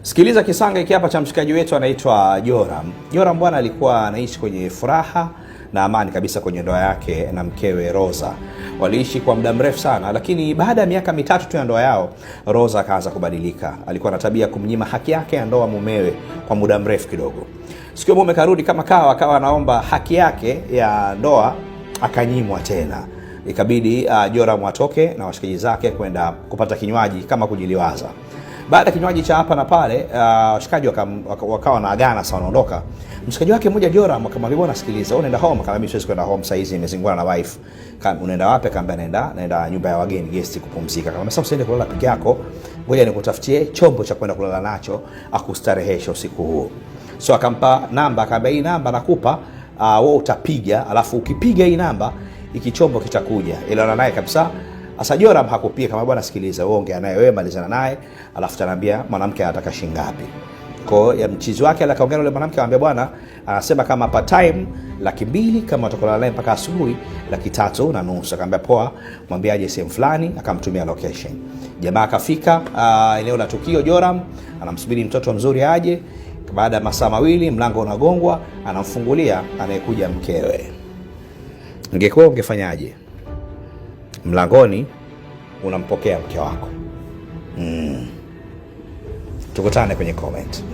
Sikiliza kisanga hiki hapa cha mshikaji wetu anaitwa Joram. Joram bwana alikuwa anaishi kwenye furaha na amani kabisa kwenye ndoa yake na mkewe Rosa. Waliishi kwa muda mrefu sana, lakini baada ya miaka mitatu tu ya ndoa yao, Rosa akaanza kubadilika. Alikuwa na tabia kumnyima haki yake ya ndoa mumewe kwa muda mrefu kidogo. Siku mume karudi kama akawa anaomba haki yake ya ndoa, akanyimwa tena. Ikabidi Joram atoke na washikaji zake kwenda kupata kinywaji kama kujiliwaza. Baada ya kinywaji cha hapa na pale, washikaji wakawa wanaagana sana wanaondoka. Mshikaji wake mmoja Joram akamwambia, bwana sikiliza, unaenda home? Akamwambia siwezi kwenda home saa hizi, nimezingwa na wife. Unaenda wapi? Akamwambia naenda nyumba ya wageni, guest, kupumzika. Akamwambia sasa usiende kulala peke yako, ngoja nikutafutie chombo cha kwenda kulala nacho akustarehesha usiku huo. So akampa namba, akamwambia hii namba nakupa, wewe utapiga, alafu ukipiga hii namba ikichombo kitakuja. Iliona naye kabisa. Asa Joram hakupia, kama bwana sikiliza, wewe ongea naye, wewe malizana naye, alafu tanaambia mwanamke anataka shilingi ngapi. Kwa ya mchizi wake akaongea na yule mwanamke, akamwambia bwana anasema kama part time 200,000, kama utakola naye mpaka asubuhi 3,500. Akamwambia poa, mwambie aje sehemu fulani, akamtumia location. Jamaa akafika eneo la tukio. Joram anamsubiri mtoto mzuri aje. Baada ya masaa mawili mlango unagongwa, anamfungulia, anayekuja mkewe. Ungekuwa ungefanyaje? Mlangoni unampokea mke wako. Tukutane kwenye comment.